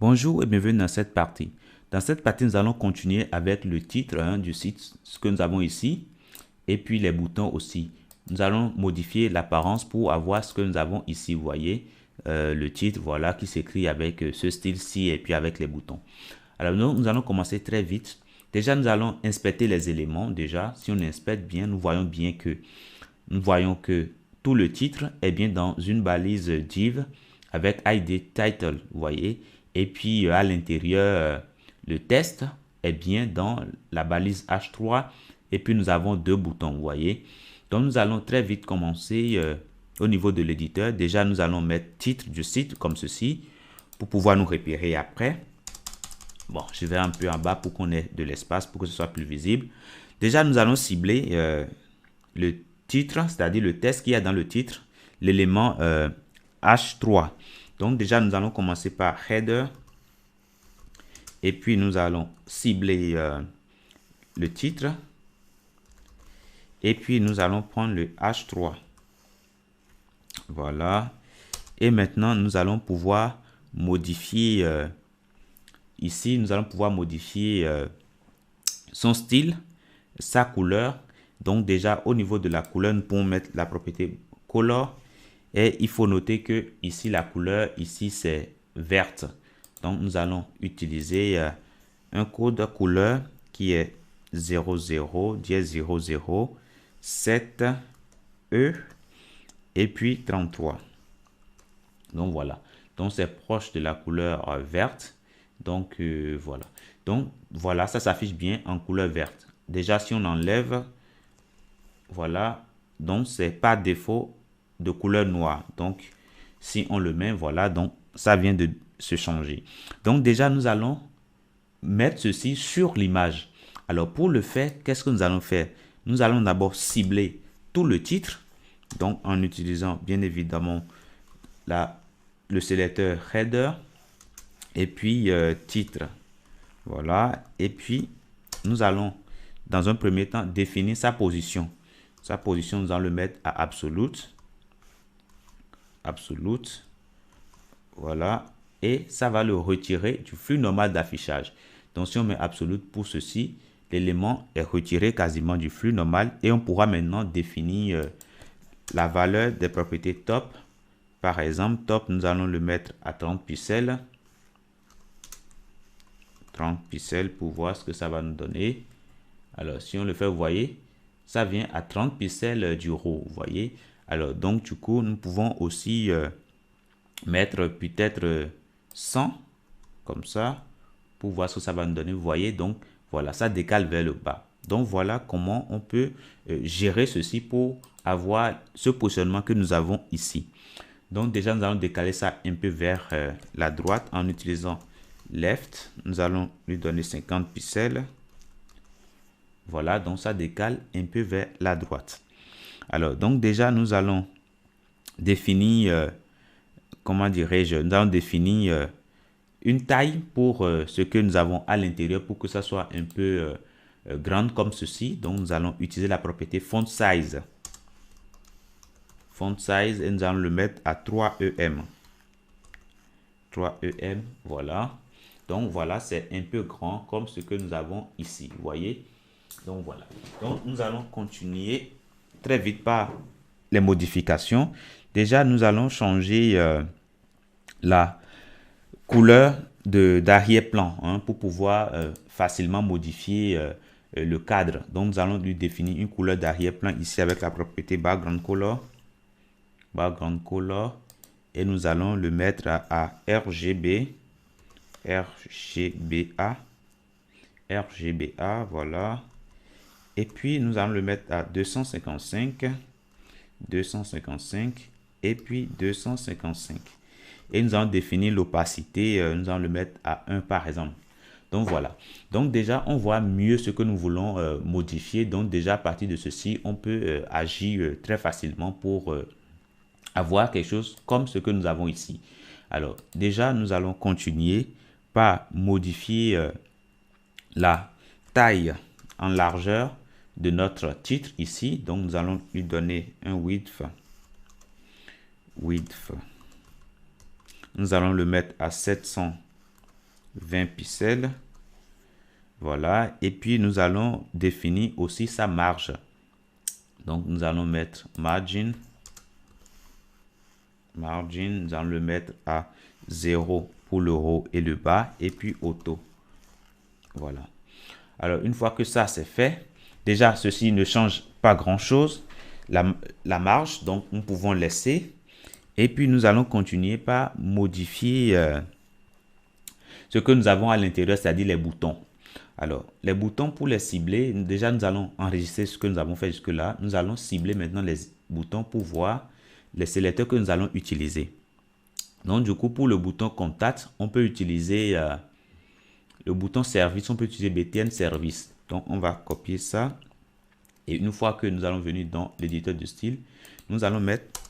Bonjour et bienvenue dans cette partie. Dans cette partie, nous allons continuer avec le titre du site, ce que nous avons ici, et puis les boutons aussi. Nous allons modifier l'apparence pour avoir ce que nous avons ici, vous voyez, le titre, voilà, qui s'écrit avec ce style-ci et puis avec les boutons. Alors, nous allons commencer très vite. Déjà, nous allons inspecter les éléments. Déjà, si on inspecte bien, nous voyons que tout le titre est bien dans une balise div avec ID title, vous voyez. Et puis à l'intérieur, le test est bien dans la balise H3. Et puis nous avons deux boutons, vous voyez. Donc nous allons très vite commencer au niveau de l'éditeur. Déjà, nous allons mettre titre du site comme ceci pour pouvoir nous repérer après. Bon, je vais un peu en bas pour qu'on ait de l'espace, pour que ce soit plus visible. Déjà, nous allons cibler le titre, c'est-à-dire le test qu'il y a dans le titre, l'élément H3. Donc déjà, nous allons commencer par header. Et puis, nous allons cibler le titre. Et puis, nous allons prendre le H3. Voilà. Et maintenant, nous allons pouvoir modifier ici, nous allons pouvoir modifier son style, sa couleur. Donc déjà, au niveau de la couleur, nous pouvons mettre la propriété color. Et il faut noter que ici, la couleur, ici, c'est verte. Donc, nous allons utiliser un code couleur qui est 00-00-7E et puis 33. Donc, voilà. Donc, c'est proche de la couleur verte. Donc, voilà. Donc, voilà, ça s'affiche bien en couleur verte. Déjà, si on enlève, voilà, donc c'est par défaut de couleur noire. Donc, si on le met, voilà, donc ça vient de se changer. Donc, déjà, nous allons mettre ceci sur l'image. Alors, pour le faire, qu'est-ce que nous allons faire? Nous allons d'abord cibler tout le titre. Donc, en utilisant bien évidemment le sélecteur header et puis titre. Voilà. Et puis, nous allons, dans un premier temps, définir sa position. Sa position, nous allons le mettre à absolute. Absolute. Voilà. Et ça va le retirer du flux normal d'affichage. Donc, si on met absolute pour ceci, l'élément est retiré quasiment du flux normal. Et on pourra maintenant définir la valeur des propriétés top. Par exemple, top, nous allons le mettre à 30 pixels. 30 pixels pour voir ce que ça va nous donner. Alors, si on le fait, vous voyez, ça vient à 30 pixels du RAW, vous voyez. Alors, donc, du coup, nous pouvons aussi mettre peut-être 100, comme ça, pour voir ce que ça va nous donner. Vous voyez, donc, voilà, ça décale vers le bas. Donc, voilà comment on peut gérer ceci pour avoir ce positionnement que nous avons ici. Donc, déjà, nous allons décaler ça un peu vers la droite en utilisant left. Nous allons lui donner 50 pixels. Voilà, donc ça décale un peu vers la droite. Alors, donc déjà, nous allons définir, comment dirais-je, nous allons définir une taille pour ce que nous avons à l'intérieur pour que ça soit un peu grande comme ceci. Donc, nous allons utiliser la propriété font size. Font size et nous allons le mettre à 3EM. 3EM, voilà. Donc, voilà, c'est un peu grand comme ce que nous avons ici, vous voyez. Donc, voilà. Donc, nous allons continuer très vite par les modifications. Déjà, nous allons changer la couleur d'arrière-plan pour pouvoir facilement modifier le cadre. Donc, nous allons lui définir une couleur d'arrière-plan ici avec la propriété background color. Background color. Et nous allons le mettre à RGB. RGBA. RGBA, voilà. Et puis, nous allons le mettre à 255, 255 et puis 255. Et nous allons définir l'opacité, nous allons le mettre à 1 par exemple. Donc, voilà. Donc, déjà, on voit mieux ce que nous voulons modifier. Donc, déjà, à partir de ceci, on peut agir très facilement pour avoir quelque chose comme ce que nous avons ici. Alors, déjà, nous allons continuer par modifier la taille en largeur de notre titre ici. Donc, nous allons lui donner un width. Nous allons le mettre à 700 20 pixels. Voilà. Et puis, nous allons définir aussi sa marge. Donc, nous allons mettre margin. Nous allons le mettre à 0 pour le haut et le bas. Et puis, auto. Voilà. Alors, une fois que ça, c'est fait, déjà, ceci ne change pas grand-chose. La marge, donc, nous pouvons laisser. Et puis, nous allons continuer par modifier ce que nous avons à l'intérieur, c'est-à-dire les boutons. Alors, les boutons, pour les cibler, déjà, nous allons enregistrer ce que nous avons fait jusque-là. Nous allons cibler maintenant les boutons pour voir les sélecteurs que nous allons utiliser. Donc, du coup, pour le bouton Contact, on peut utiliser le bouton Service, on peut utiliser BTN Service. Donc, on va copier ça. Et une fois que nous allons venir dans l'éditeur de style, nous allons mettre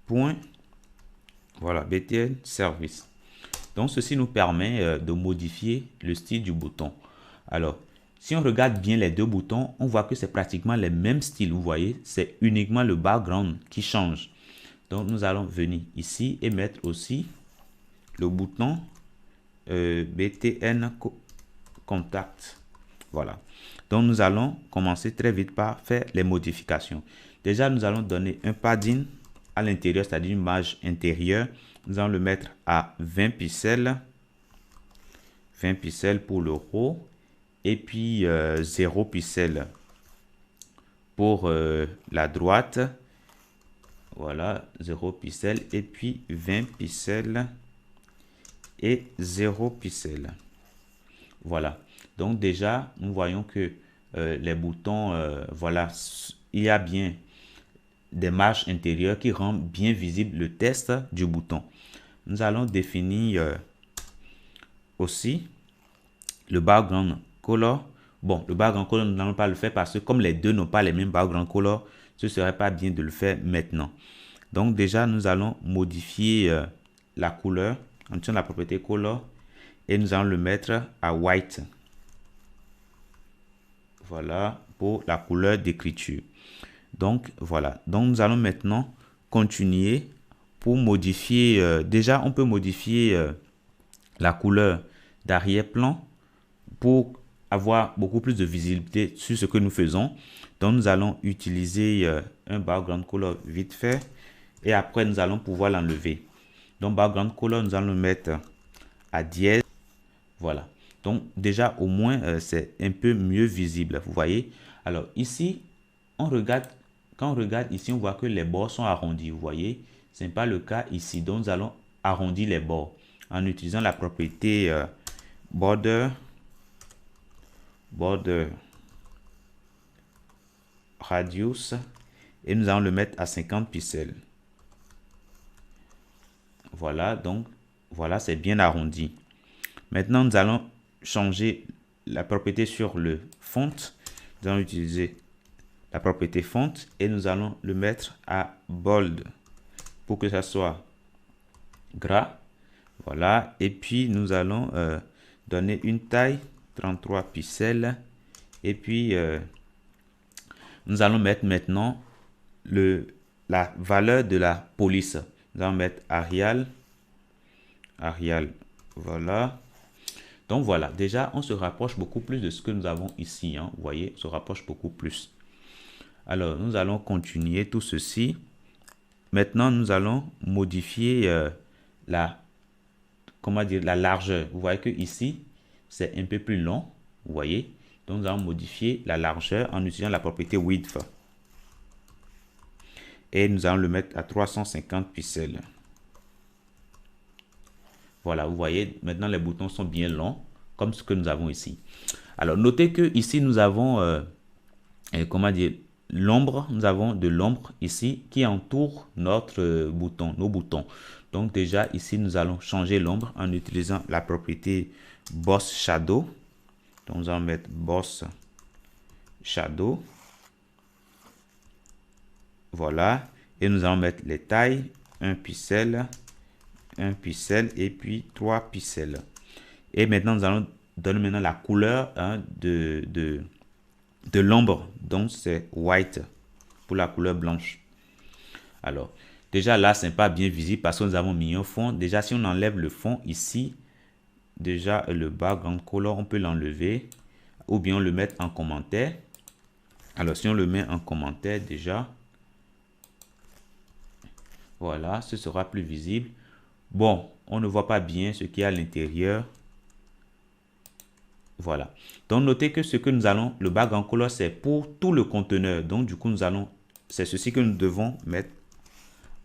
point, voilà, BTN Service. Donc, ceci nous permet de modifier le style du bouton. Alors, si on regarde bien les deux boutons, on voit que c'est pratiquement les mêmes styles. Vous voyez, c'est uniquement le background qui change. Donc, nous allons venir ici et mettre aussi le bouton BTN Contact. Voilà. Donc, nous allons commencer très vite par faire les modifications. Déjà, nous allons donner un padding à l'intérieur, c'est-à-dire une marge intérieure. Nous allons le mettre à 20 pixels. 20 pixels pour le haut. Et puis 0 pixels pour la droite. Voilà, 0 pixels. Et puis 20 pixels et 0 pixels. Voilà. Donc déjà, nous voyons que les boutons, voilà, il y a bien des marges intérieures qui rendent bien visible le texte du bouton. Nous allons définir aussi le background color. Bon, le background color, nous n'allons pas le faire parce que comme les deux n'ont pas les mêmes background color, ce serait pas bien de le faire maintenant. Donc déjà, nous allons modifier la couleur en utilisant la propriété color et nous allons le mettre à white. Voilà pour la couleur d'écriture. Donc voilà. Donc nous allons maintenant continuer pour modifier. Déjà, on peut modifier la couleur d'arrière-plan pour avoir beaucoup plus de visibilité sur ce que nous faisons. Donc nous allons utiliser un background color vite fait et après nous allons pouvoir l'enlever. Donc background color, nous allons le mettre à dièse. Voilà. Donc déjà au moins c'est un peu mieux visible, vous voyez. Alors ici on regarde, quand on regarde ici on voit que les bords sont arrondis, vous voyez. Ce n'est pas le cas ici. Donc nous allons arrondir les bords en utilisant la propriété border radius et nous allons le mettre à 50 pixels. Voilà, donc voilà, c'est bien arrondi. Maintenant nous allons changer la propriété sur le font. Nous allons utiliser la propriété font et nous allons le mettre à bold pour que ça soit gras. Voilà, et puis nous allons donner une taille 33 pixels et puis nous allons mettre maintenant la valeur de la police. Nous allons mettre Arial, voilà. Donc voilà, déjà on se rapproche beaucoup plus de ce que nous avons ici, hein. Vous voyez, on se rapproche beaucoup plus. Alors nous allons continuer tout ceci. Maintenant nous allons modifier la largeur. Vous voyez que ici c'est un peu plus long, vous voyez. Donc nous allons modifier la largeur en utilisant la propriété width et nous allons le mettre à 350 pixels. Voilà, vous voyez, maintenant les boutons sont bien longs, comme ce que nous avons ici. Alors, notez que ici, nous avons, l'ombre. Nous avons de l'ombre ici qui entoure notre bouton, nos boutons. Donc, déjà, ici, nous allons changer l'ombre en utilisant la propriété Boss Shadow. Donc, nous allons mettre Boss Shadow. Voilà. Et nous allons mettre les tailles, 1 pixel et puis 3 pixels. Et maintenant, nous allons donner maintenant la couleur de l'ombre. Donc, c'est white pour la couleur blanche. Alors, déjà là, ce n'est pas bien visible parce que nous avons mis un fond. Déjà, si on enlève le fond ici, déjà le background color, on peut l'enlever ou bien le mettre en commentaire. Alors, si on le met en commentaire déjà, voilà, ce sera plus visible. Bon, on ne voit pas bien ce qu'il y a à l'intérieur. Voilà. Donc, notez que ce que nous allons, le background color, c'est pour tout le conteneur. Donc, du coup, c'est ceci que nous devons mettre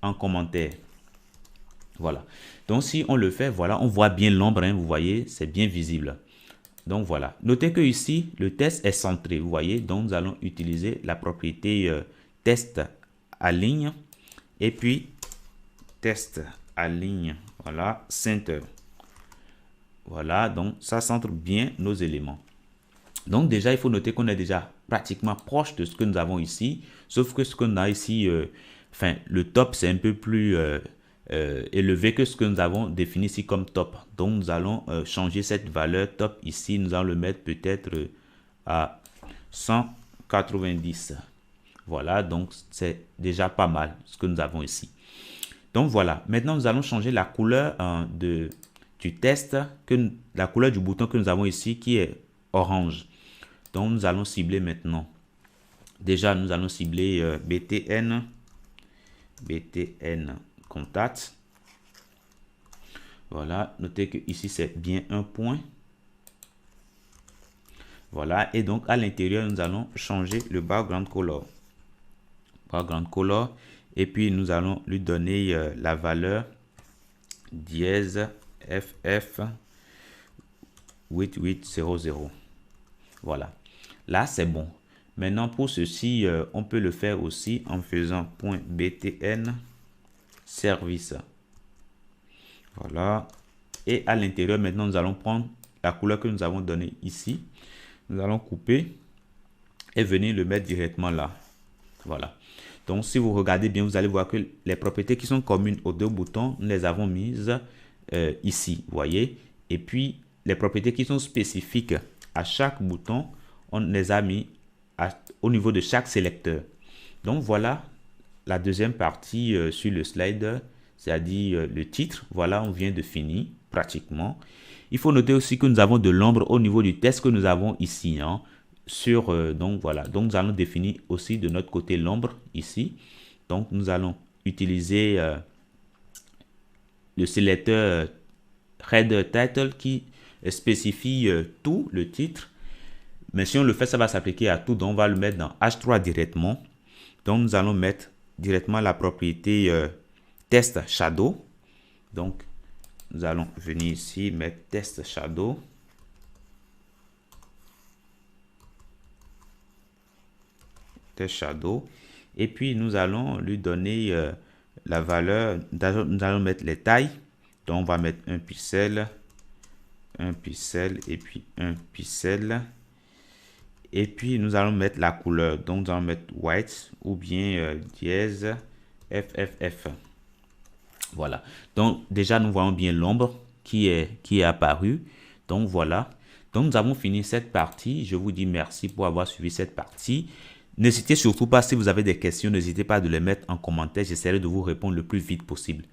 en commentaire. Voilà. Donc, si on le fait, voilà, on voit bien l'ombre, hein, vous voyez, c'est bien visible. Donc, voilà. Notez que ici, le test est centré, vous voyez. Donc, nous allons utiliser la propriété test à ligne et puis test à ligne, voilà, center. Voilà, donc ça centre bien nos éléments. Donc déjà, il faut noter qu'on est déjà pratiquement proche de ce que nous avons ici, sauf que ce qu'on a ici, enfin, le top, c'est un peu plus élevé que ce que nous avons défini ici comme top. Donc, nous allons changer cette valeur top ici, nous allons le mettre peut-être à 190. Voilà, donc c'est déjà pas mal ce que nous avons ici. Donc voilà, maintenant nous allons changer la couleur du test, la couleur du bouton que nous avons ici qui est orange. Donc nous allons cibler maintenant. Déjà nous allons cibler BTN contact. Voilà, notez que ici c'est bien un point. Voilà, et donc à l'intérieur nous allons changer le background color. Et puis nous allons lui donner la valeur dièse FF 8800. Voilà, là c'est bon. Maintenant pour ceci, on peut le faire aussi en faisant .btn service. Voilà, et à l'intérieur maintenant nous allons prendre la couleur que nous avons donnée ici. Nous allons couper et venir le mettre directement là. Voilà. Donc, si vous regardez bien, vous allez voir que les propriétés qui sont communes aux deux boutons, nous les avons mises ici, vous voyez. Et puis, les propriétés qui sont spécifiques à chaque bouton, on les a mis au niveau de chaque sélecteur. Donc, voilà la deuxième partie sur le slide, c'est-à-dire le titre. Voilà, on vient de finir pratiquement. Il faut noter aussi que nous avons de l'ombre au niveau du test que nous avons ici, hein. Donc voilà, donc nous allons définir aussi de notre côté l'ombre ici. Donc nous allons utiliser le sélecteur header title qui spécifie tout le titre, mais si on le fait, ça va s'appliquer à tout. Donc on va le mettre dans H3 directement. Donc nous allons mettre directement la propriété test shadow. Donc nous allons venir ici mettre test shadow. Shadow, et puis nous allons lui donner la valeur. Nous allons mettre les tailles. Donc on va mettre un pixel et puis un pixel, et puis nous allons mettre la couleur. Donc nous allons mettre white ou bien dièse FFF. Voilà, donc déjà nous voyons bien l'ombre qui est apparue. Donc voilà, donc nous avons fini cette partie. Je vous dis merci pour avoir suivi cette partie. N'hésitez surtout pas, si vous avez des questions, n'hésitez pas de les mettre en commentaire. J'essaierai de vous répondre le plus vite possible.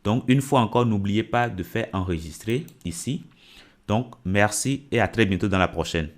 Donc, une fois encore, n'oubliez pas de faire enregistrer ici. Donc, merci et à très bientôt dans la prochaine.